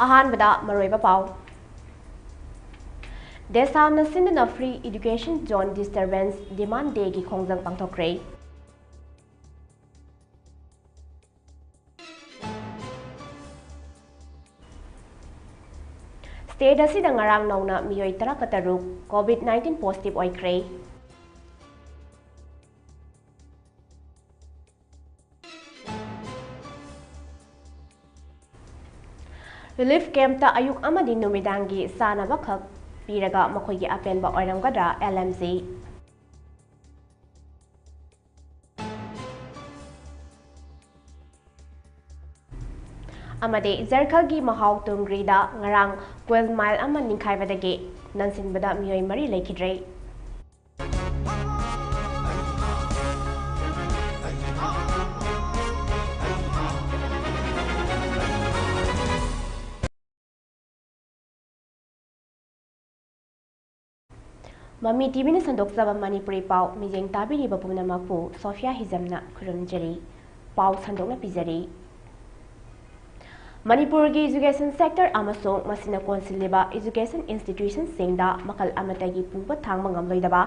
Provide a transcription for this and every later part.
अहानबदा मरोइबा पाव देसामना सिंदना free education zone disturbance demand day की खोंजंग पांगथोक्रे स्टेट असिदा ngarang नौना मियोई तरा कतरुक कोविड-19 पॉजिटिव ओइक्रे रिलीफ कैंप ता अयुक अमदी नुमिदांगी सानाबा खक पीरगा मखोइगी अपेनबा ओइरमगदरा LMC अमदे जरखलगी महाव तुंग्रीदा ngarang 12 माइल अमा निंखाइबदगे ननसिनबदा मियोई मरी लेखिद्रे मम्मी टीवी ने संदोक्सबा मणिपुरी पाव मिजेंग ताबिरिबा पुनमकपु सोफिया हिजमना खुरुमजरी पाव संदोकना पिजरी मणिपुर की education sector अमसोंग मसिना कोनसिलिबा education institution सिंगदा मखल अमतगी पुंगबा थांगबा ngamloidaba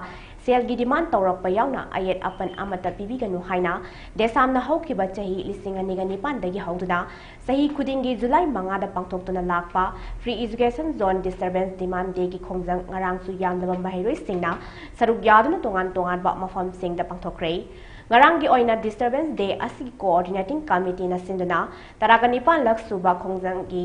cell की डिमांड तौरकपा यावना अयेत अपन अमता पिबिगनु हाइना देसामना हौखिबा चाही लिसिंग अनिगा निपान दगी हौदुना सही खुदिंगी जुलाई 5 दा पांगथोक्तुना लाकपा free education zone disturbance demand day की खोंजंग ngarangsu यामदबा महिरोइ सिंगना सरुक यादुना तोंगान तोंगानबा मफम सिंगदा पांगथोक्रे ngaranggi oina disturbance day asigi coordinating committee na sinduna taraga nipan lak suba khongjanggi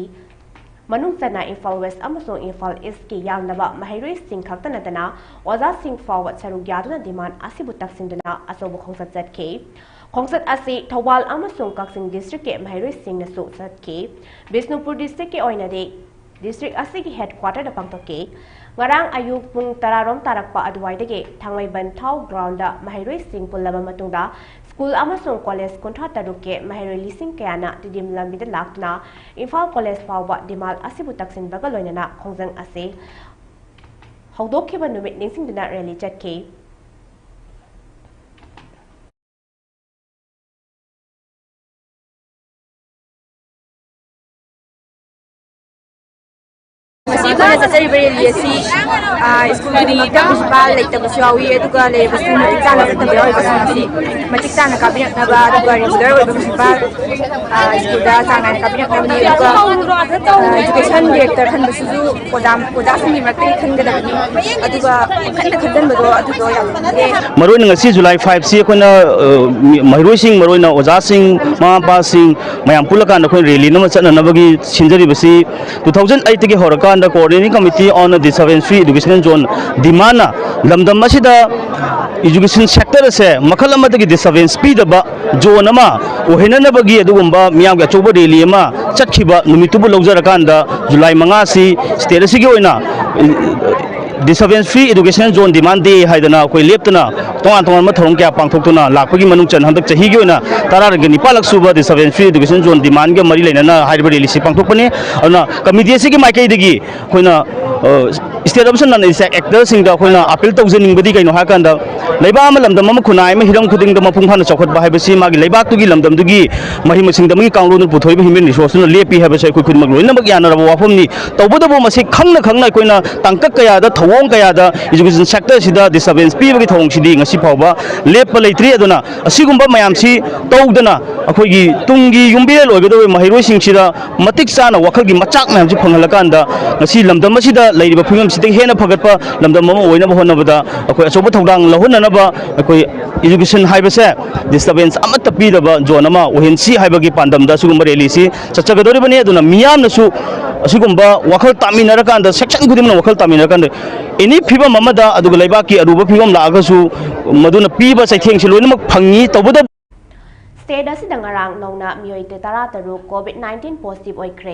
manungchana Imphal West amasong Imphal East ki yamnaba mahairoi sing khakta natana oza sing forward saruk yaduna demand asibu taksinduna asobu khongsat chatke khongsat asi Thawal amasong Kaksing district ke mahairoi sing na su chatke Bisnupur district ke oina de district asigi headquarter da pangtoke ngarang ayuk pung tararom tarakpa aduwaidage thangmaiban thau ground da mahairoi sing pullaba matungda school amasong college kontha taruke mahairoi lising kayana tidim lambida laktuna Imphal college fawba dimal asibu taksin baga loinana khongjang ase hawdokhiba numit ningsingduna rally chatke school principal लेटबसुआवी अदुगा लेबसु मटिकताना तबयाव बसनसी मटिकताना काबिनेटनबा अदुगा regular ओइबा प्रिंसिपल स्कूलदा चांगना काबिनेटनबनी अदुगा एजुकेशन डायरेक्टर खनबसुजु कोदासिंगी मक्ति खनगदबनी अदुगा खन्न खदनबदो अदुगो यामदे मरोइन ngasi July 5 si akoina mahiroising maroina ojasing mapa sing mayam pulakan akoin rally nama chananabagi sinjari basi 2008 ki horakan coordinating committee on disadvantaged free education zone demand lamdam masida education sector se makhal amadagi disadvantaged speed ba zone ama ohenana bagi adugumba miyam ga choba rally ama chatkhiba numitubu lawjarakanda July 5 si state asigi oina disadvantaged free education zone demand day haidana koi leptana tongan tongan ma thorong kya pangthokuna lakpagi manung chan handak chahi gi oina tararagi nipalak suba disadvantaged free education zone demand ga mari lainana hairiba rally si pangthokpani ana committee asigi maikai dagi koina state of non actor sing da koina appeal tawjening badi kaino hakanda leiba ama lamdam ama khunai ma hiram khuding da mapung phana chawkhat ba haibasi magi leibak tu gi lamdam du gi mahi masing da magi kanglo nu puthoi ba human resource nu lepi haibasai koi khudmak loina mak yana rabo wafam ni tawbada bo masi khangna koina tangkak kaya da thawong kaya da education sector sida disadvantaged pi bagi thawong sidi ngasi phawba lepa leitri aduna asigumba mayam si tawdana akoi gi tungi yumbel oigodo mahiroi sing sida matik sana wakhal gi machak mayam si phanghalakanda ngasi lamdam masida leiriba phingam sideng hena phagatpa lamdam mama oina ba honabada akoi asoba thawdang lahunna ba akoi education haibase disturbance amata pi da ba zone ama ohensi haibagi pandam da sugumba rally si chachagadori bani aduna miyam nasu asigumba wakhal taminarakanda section gudimna wakhal taminarakanda ini phibam amada aduga leibaki aruba phibam laagasu maduna piba saitheng si loinamak phangi tawbada state असिदा ngarang नौना मियोई te tara taru COVID-19 positive oikre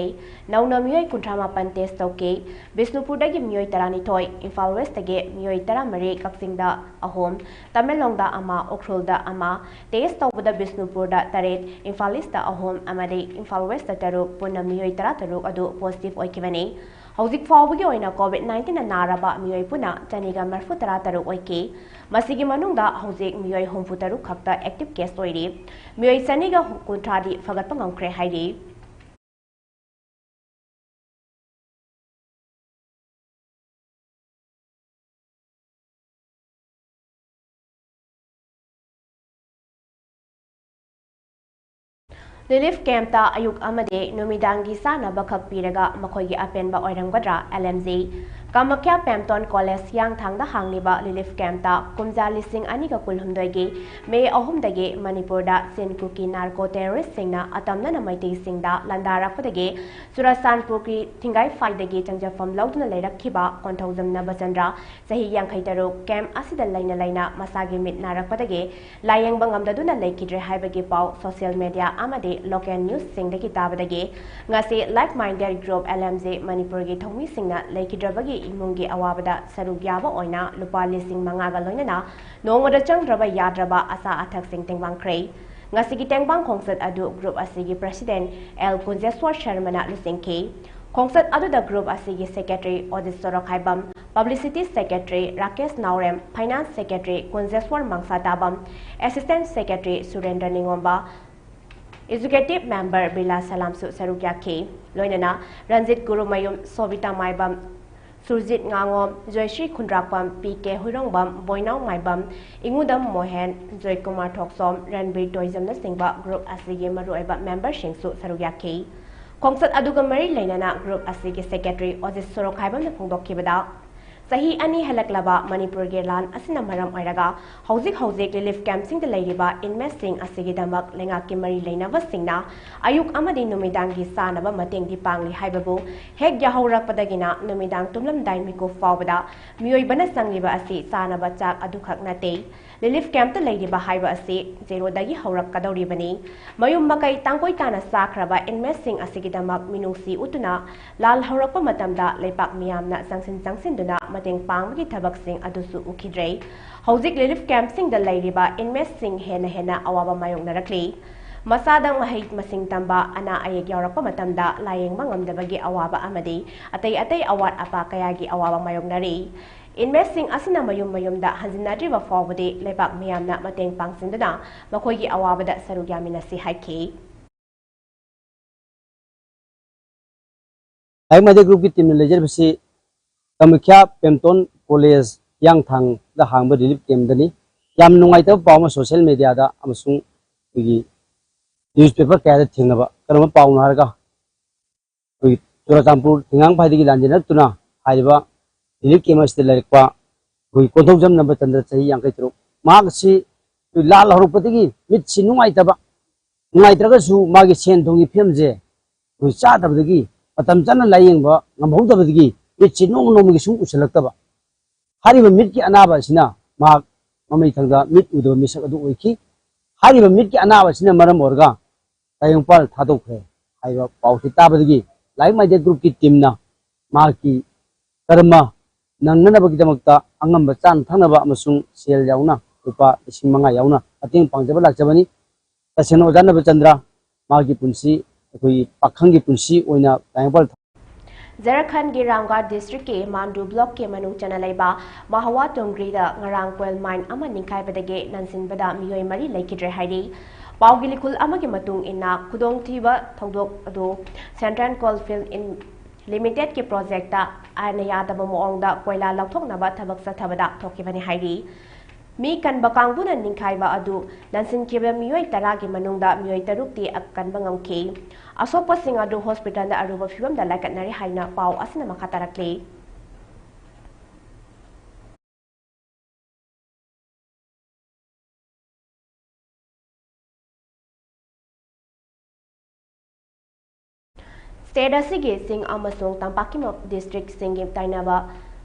नौना मियोई 38 test tauke Bisnupur dagi मियोई 12 Imphal West dagi मियोई 13 Kaksing da ahom Tamenglong da ama Ukhrul da ama test tawbada Bisnupur da 3 Imphal East da ahom amade Imphal West da taru punna मियोई 13 adu positive oikibani Hauzik fawbagi oina COVID-19 na naraba miyoy puna chaniga marfu 13 oike masigi manungda hauzik miyoy 34 khakta active case oiri miyoy chaniga kunthadi fagatpa ngamkre hairi Relief camp ta ayuk amade numidangi sana bakak piraga makoy gi apen ba oiramgadra LMZ Kamakya Pemton College yang thangda hangliba relief camp ta kumja lising ani ka kulhumdoi May ahum dage Manipur da Senkuki narco terrorist singna atamna na maiti singda landara padage Surasan Pukri Tingai fight dage changja fam lautuna leirakhiba konthawjam na basandra sahi yang khaitaru camp asida laina masagi mit narak padage layang bangam daduna leikidre haibage pau social media amade local news singdagi tabadage ngasi like minded group LMZ Manipur gi thomi singna leikidrabagi imungi awabada sarug yaba oina lupa lising mangaga loinana nongada changraba yadraba asa athak sing tengbangkrei ngasigi tengbang khongsat adu group asigi president L Kunjeswar Sharmana lusingki khongsat adu da group asigi secretary Odis Sorokhaibam publicity secretary Rakesh Naurem finance secretary Kunjeswar Mangsatabam assistant secretary Surendra Ningomba executive member Bila Salamsu Sarugyaki loinana Ranjit Guru Mayum Sobita Maibam Surjit Ngangom, Joyshri Kundrakpam, PK Hurongbam, Boinau Maibam, Ingudam Mohan, Joy Kumar Thoksom, Ranbir Toizam na Singba Group Asige Marueba member Shingsu Sarugyaki. Kongsat Aduga Mari Lainana Group Asige Secretary Ozis Sorokhaibam na Pungdokibada. Sahi ani halaklaba Manipur Gerlan asina maram oiraga hauzik relief camp sing the ladiba investing asigi damak lenga ki mari leinaba singna ayuk amadi numidangi sanaba mateng di pangli haibabu hek yahaurak padagina numidang tumlam dai miko fawbada mioi bana sangliba asi sanaba chak adukhak nate relief camp the ladiba haiba asi zero dagi haurak kadori bani mayum makai tangkoi tana sakraba investing asigi damak minusi utuna lal haurakpa matamda lepak miyamna sangsin duna mateng panggi thabak sing adusu ukidrei hauzik relief camp sing the lairiba investing hena awaba mayong narakli masadang mahai masing tamba ana ayek yawrakpa matamda layeng mangamdabagi awaba amadi atay awat apa kayagi awaba mayong nari investing asina mayum da hanjinadri wa forward lebak miyamna mateng pangsindana makoigi awabada sarugyamina si haiki ai made group ki team lejer bisi Kamakya Pemton College yang thang da hangba relief camp dani yam nungai ta paw ma social media da amasung gi newspaper ka da thinaba karama paw na harga wi Churachampur thingang phai gi lanjena tuna haiba relief camp ast lekpa wi kodhojam number chandra chahi yang kai tru mag si lal horupati gi mit si nungai ta ba nungai traga su magi sen thongi phemje wi cha da gi patam chana layeng ba ngamhau da gi it's no gi sung usalakta hariba mit ki anaba sina ma mamai thangda mit udo misak adu oiki hariba mit ki anaba sina maram orga tayongpal thadokre haiba pauthi tabadagi like my group ki team na ma ki karma nangnana bagi damakta angamba chan thanaba amasung sel yauna rupa ising manga yauna ating pangjaba lakjabani taseno janaba chandra ma ki punsi koi pakhangi punsi oina tayongpal Jharkhand ki Ramgarh district ke Mandu block ke manung chana laiba Mahawa Tongri da ngarang kwel mine ama ningkai badage nansin bada miyoi mari laikidre hairi Pawgi likul ama ki matung inna kudong thiba thodok ado Central Coalfield in Limited ki project ta anaya da moong da koila lathok na ba thabak sa thabada thokibani hairi Mi kan bakang buna ningkai ba adu nansin kiba miyoi tara ki manung da miyoi taruk ti akkan bangam ke Asopa sing adu hospital da aruba fibam da lakat nari haina pau asina makatarakli State asigi sing amasung tampaki district singim tainaba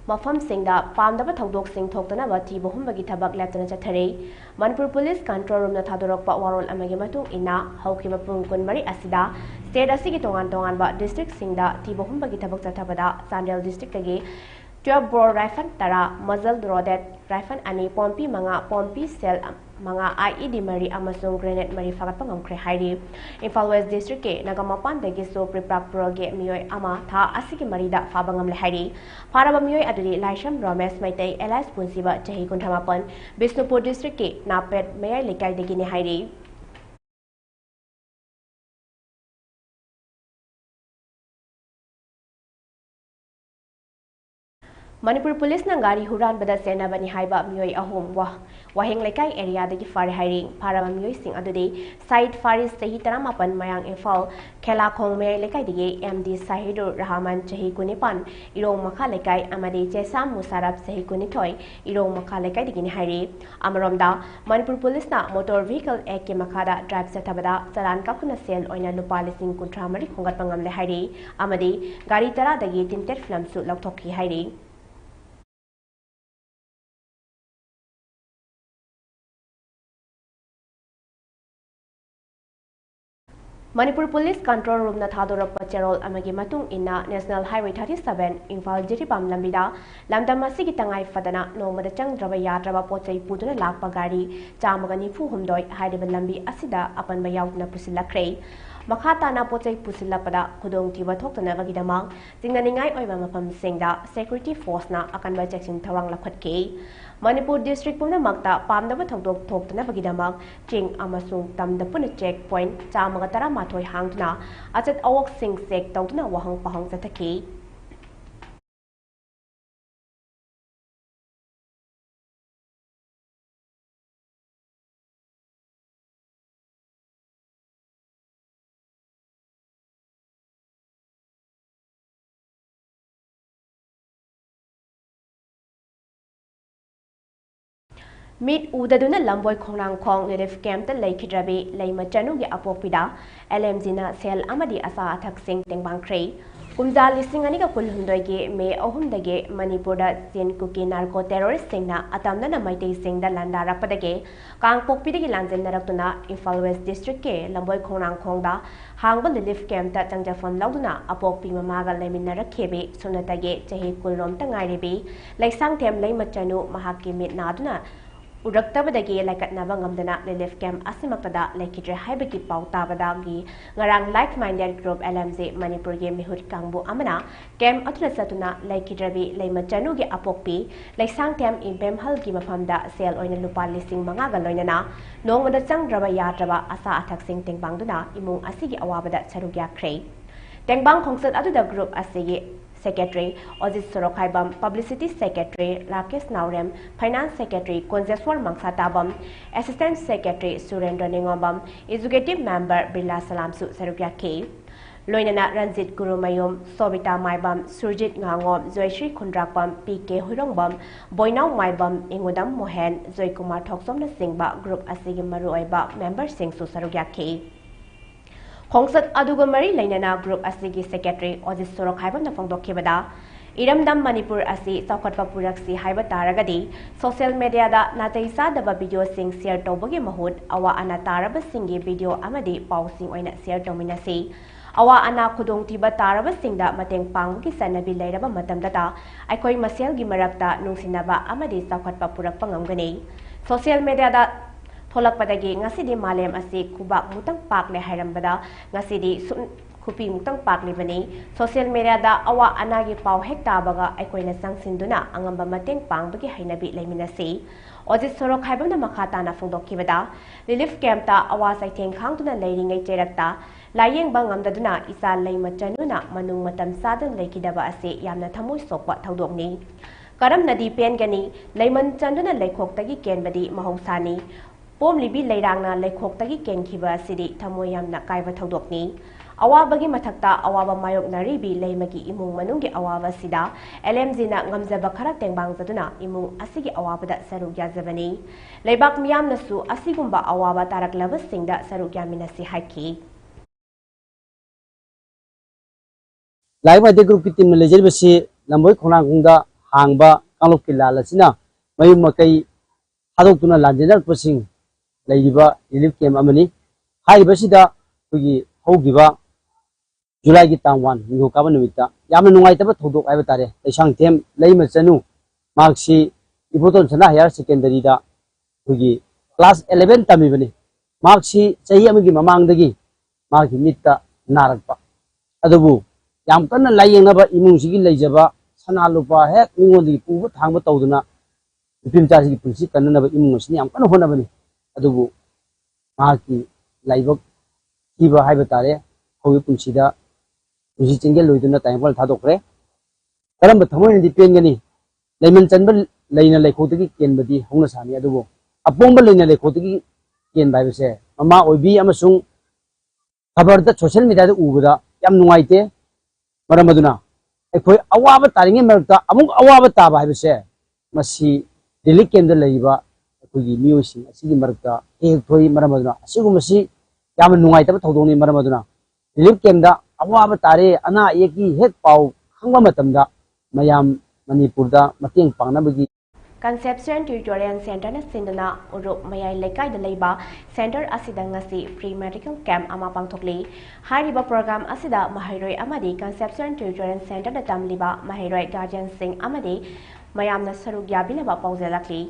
Mafam Singda Pamdaba Thodok Sing Thoktana Vati Bohumbagi Tabak Lieutenant Chatare Manipur Police Control Room na Thadorokpa Warol Amagi Matung Ina Haukiba Pungkun Mari Asida State Asigi Tongan ba District Singda Ti Bohumbagi Tabak Chatabada Sandel District Agi 12 bore rifle tara muzzle loaded rifle ani pompi pompi cell mga IED mari amasung grenade mari fagat pangamkre hairi Imphal West District ke nagamapan dagi so priprak proge miyoi ama tha asigi mari da fabangam le hairi faraba miyoi aduri Laisham Ramesh Maitai Elias Punsiba chahi kunthamapan Bisnupur District ke napet mayai likai dagi ne hairi Manipur Police na gari huran bada sena bani haiba mioi ahom waheng lekai area dagi fare hiring para mioi sing adudi side faris sahi taramapan mayang infal khela khong me lekai digi MD Sahidur Rahman chahi kunipan irong makha lekai amadi chesam musarab sahi kunithoi irong makha lekai digi ni hairi amaromda Manipur Police na motor vehicle act ke makhada drive satabada chalan kakuna sel oina lupa lising kuntra mari khongat pangam le hairi amadi gari tara dagi tinted film su laukthokhi hairi Manipur Police Control Room na thadorappa cherol amagi matung inna National Highway 37 Imphal Jiribam lambida lamdam asigi tangai fadana nomada changdraba yadraba pochai puduna lakpa gari chamaga nifu humdoi haidiba lambi asida apanba yaudna pusilakre makata na pochai pusilapada khudong thiba thoktana bagidamang jingnaningai oiba mafam singda security force na akanba checksin thawang lakhatke Manipur District pumna makta pamdaba thokdok thoktana bagidamang ching amasung tamda puna checkpoint chamaga tara mathoi hangtuna achat awok sing sek tawtuna wahang pahang chathaki Meet Udaduna Lamboy Konang Kong Relief Camp the Lake Drabi, Lama Chanugi Apopida, LMZina Sel Amadi Asa Attack Sing Tengbang Kray. Kumza listing anika Kulhundoge, May Ohundage, Manipura, Sin Cookie Narco Terrorist Singna, Atamna Maite Sing the Landa Rapadage, Kang Pokpidigi Lanzin Naratuna, Infal West District K, Lamboy Konang Kongda, Hangba Relief Camp that Tangjafon Lauduna, Apopi Mamaga Leminara Kebe, Sunatage, Chahi Kulrom Tangaribi, like Sangtem Lama Chanu, Mahaki Mit Naduna. Uraktabadagi laikatnaba ngamdana relief camp asimaktada laikidre haibagi pautabadagi ngarang like-minded group LMZ Manipur ge mihut kangbu amana camp atuna satuna laikidrabi laimachanu ge apokpi laisang tem impem halgi mafamda sel oina lupa lising manga ga loinana nongmada changdraba yadraba asa athak sing tengbangduna imung asigi awabada charugya khrei tengbang khongsat aduda group asigi Secretary Ojit Sorokhaibam, Publicity Secretary Rakesh Naurem, Finance Secretary Konjeswar Mangsatabam, Assistant Secretary Surendra Ningobam, Executive Member Birla Salamsu Sarugya K. Loinana Ranjit Gurumayum, Sobita Maibam, Surjit Ngangom, Zoyshri Kundrakbam, PK Hurongbam, Boinau Maibam, Ingudam Mohen, Zoykumar Thoksom Singba, Group Asigi Maruaiba, Member Sing Sarugya K. Khongsat aduga mari lainana group asigi secretary Ojit Sorok haibam na phongdokhibada iramdam Manipur asi chawkhatpa puraksi haiba taragadi social media da natai sadaba video sing share tawbagi mahut awa ana taraba singi video amadi pausing oina share tawminasi awa ana khudong tiba taraba singda mateng panggi sanabi lairaba matamdata aikoi masel gi marakta nungsinaba amadi chawkhatpa purakpa ngamgani social media da Tholakpadagi ngasidi malem asi kubak mutang pakle hairambada ngasidi kupi mutang pakle bani social media da awa anagi pau hekta baga aikoina sangsinduna angamba mateng pangbagi hainabi laiminasi Ojit Sorok haibamna makhata na phongdokhibada relief camp ta awa saitheng khangtuna leiringai cherakta layeng bangamdaduna isa laimachanuna manung matam sadan leikidaba ase yamna thamoi sokwa thaudokni karam nadi pengani leiman chanduna leikhoktagi kenbadi mahausani Pom libi lairangna lekhok ken khiba sidi thamoyamna kaiba thodokni awabagi mathakta awaba mayok naribi leimagi imung manunggi awaba sida LMZ na ngamjaba khara tengbang jaduna imung asigi awabada saruk yazabani leibak miyamna su asigumba awaba taraklaba singda saruk yaminasi haiki Laiba de group ki team lejer besi lamboy khona gungda hangba kanglok ki lalasina mayum makai hadok tuna lanjenar pasing Laiba relief camp amani haibasida kugi hogiba July ki tangwan ngo kaba numita yamna nungai taba thodok aiba tare isang tem leima chanu marksi iboton sana higher secondary da kugi class 11 tami bani marksi chahi amagi mamang dagi marki mitta narakpa adubu yam kana layeng na ba imung sigi leijaba sana lupa hek ningodi pubu thangba tawduna ipim chargi punsi kanna ba imung sini yam kana hona bani adubu mahaki laibak kiba haiba tare hobi punsida pusi chingel loiduna taimol thadokre karamba thamoy ndi pengani layman chanba layna laykotagi kenbadi hongna sani adubo apongba layna laykotagi ken bai bese mama oibi amasung khabar da social media da ubada yam nungaite maramaduna ekhoi awaba taringe merta amuk awaba ta bai bese masi relief camp da layba ekhoi miyoising asigi merta ekhoi maramaduna asigu masi yam nungaite ba thodoni maramaduna relief camp da awaba tare ana yeki het pau khangba matamda mayam Manipur da mateng pangnabagi Conception Tutorial Center na sindana urup mayay lekay da layba center asida ngasi free medical camp ama pangthokli hariba program asida mahayroy amadi Conception Tutorial Center da tamliba mahayroy guardian sing amadi mayamna sarug yabilaba pawzelakli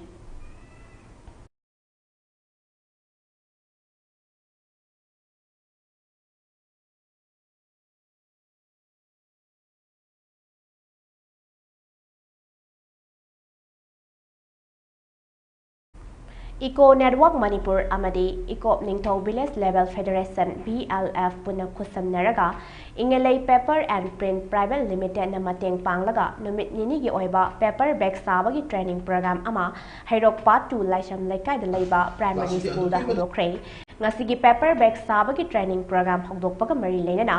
Eco Network Manipur amadi Eco Ningthau Village Level Federation BLF puna kusam naraga ingelay paper and print private limited na mateng panglaga numit nini gi oiba paper bag sabagi training program ama hairok part 2 laisam laikai da laiba primary school da hodokre ngasigi paper bag sabagi training program hogdokpaga mari leinana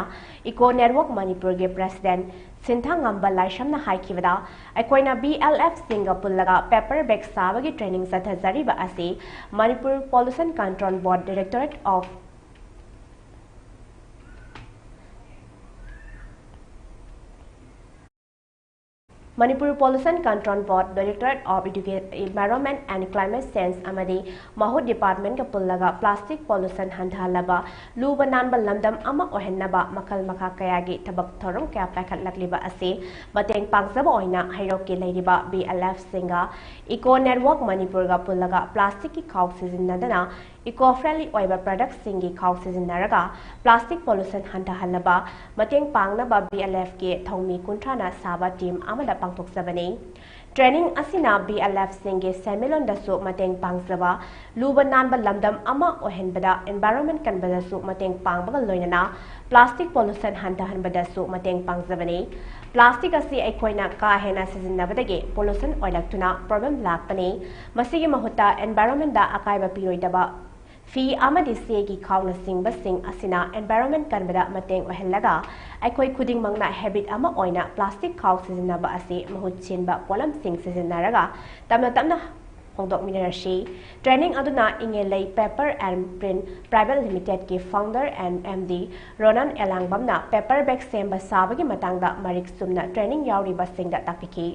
Eco Network Manipur ge president Sinthang ngamba laisham na haikibada aikoina BLF Singapore laga paper bag sabagi training sathajari ba ase Manipur Pollution Control Board Directorate of Manipur Pollution Control Board Directorate of Environment and Climate Change amadi Mahut Department ka pullaga plastic pollution handhalaba luba nanba lamdam ama ohennaba makal makha kayagi thabak thorong kya pakhatlakliba ase mateng pangsaba oina hairoki leiriba BLF singa Eco Network Manipur ga pullaga plastic ki khaw sijinnadana eco-friendly oiba products singi khaw sijinnaraga plastic pollution handhalaba mateng pangnaba BLF ke thongmi kunthana saba team amada pangthok sabani training asina BLF singe semilon dasu mateng pangsaba luba nanba lamdam ama ohenbada environment kanbada su mateng pangbaga loinana plastic pollution handahanbada su mateng pangsabani plastic asi aikoina ka hena sijinnabadagi pollution oilaktuna problem lakpani masigi mahutta environment da akaiba piroidaba Fi amadi segi khawna singba sing asina environment kanbada mateng ohellaga aikoi khuding mangna habit ama oina plastic khaw sijinnaba ase mahut chinba polam sing sijinnaraga tamna hongdok minarashi training aduna ingelei paper and print private limited ki founder and MD Ronan Elangbamna paper bag semba sabagi matangda marik sumna training yauri ba singda takpiki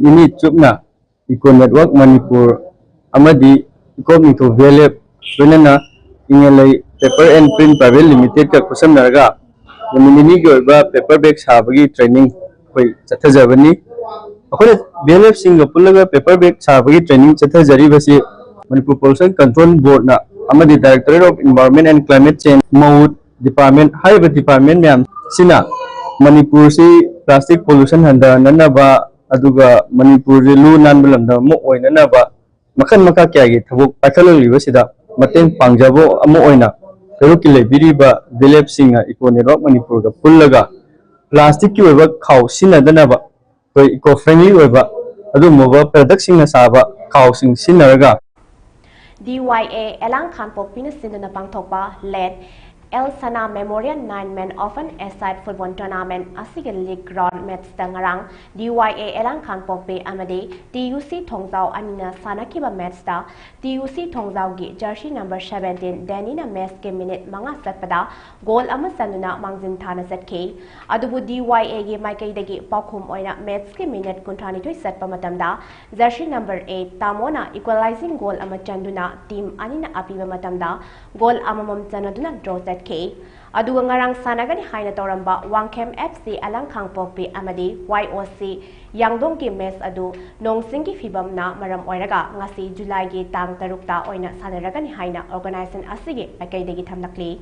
ini cupna Eco Network Manipur amadi Eco Ningthau Village wenana ingelai paper and print private limited ka kusam naraga ini goiba paper bag sabagi training koi chathajabani akoi BLF Singapore laga paper bag sabagi training chathajari basi Manipur Pollution Control Board na amadi Directorate of Environment and Climate Change Mahut Department haiba department myam sina Manipur si plastic pollution handa nanaba aduga Manipur lu nan balamda mo oina ba makan maka kyagi thabuk pakhaloliba sida mateng pangjabo amo oina peru kile biriba BLF singa Eco Network Manipur ga pullaga plastic ki oiba khaw sinadana ba koi eco friendly oiba adu moba product singa saba khaw sing sinaraga DYA Elang Khanpok Pina Sindana Pangthokpa led El Sana Memorial 9-man Open Aside Football Tournament Asiga League Round Match Tangarang DYA Elang Khanpok Pe Amade TUC Thongzau Anina Sanakiba Match Ta TUC Thongzau Gi Jersey number 17 Danina Match ke minute manga satpada goal ama sanuna mangjin thana satke adubu DYA gi Michael dagi Pakhum oina match ke minute kunthani thoi satpa matamda Jersey number 8 Tamona equalizing goal ama chanduna team anina apiba matamda goal amamam chanaduna draw set K. Aduga ngarang sanagani haina toramba Wangkem FC alang khangpokpi amadi YOC Yangdong ki match adu nongsingi fibamna maram oiraga ngasi July gi tang tarukta oina sanaragani haina organization asigi pakaidagi thamnakli.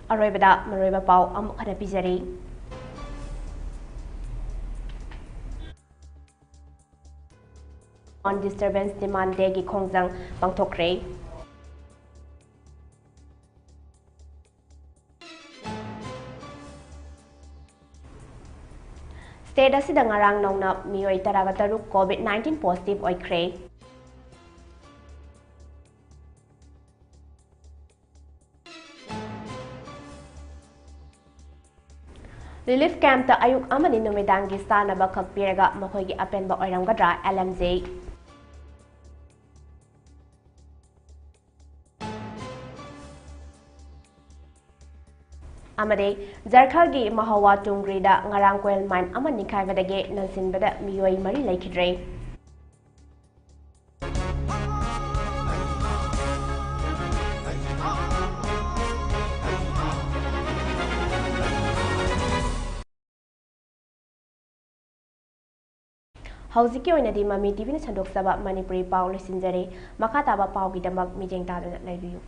Aroibada maroiba pau amuk hada pijari. On disturbance demand day gi khongjang pangthokre. State asida ngarang nongna mioi taraga taruk COVID-19 positive oikre. Relief camp ta ayuk amani numidangi sanaba khakpiraga makhoigi apenba oiramgadra LMJ. Amade Jarkhalgi Mahawa Tungrida ngarang coal mine amani khaibadage nansinbada miyoi mari laikhidre. Hauziki oinadi Mami TV na sandok saba Manipuri pau lisinjare makataba pau gidamak mijeng tada laibiyu.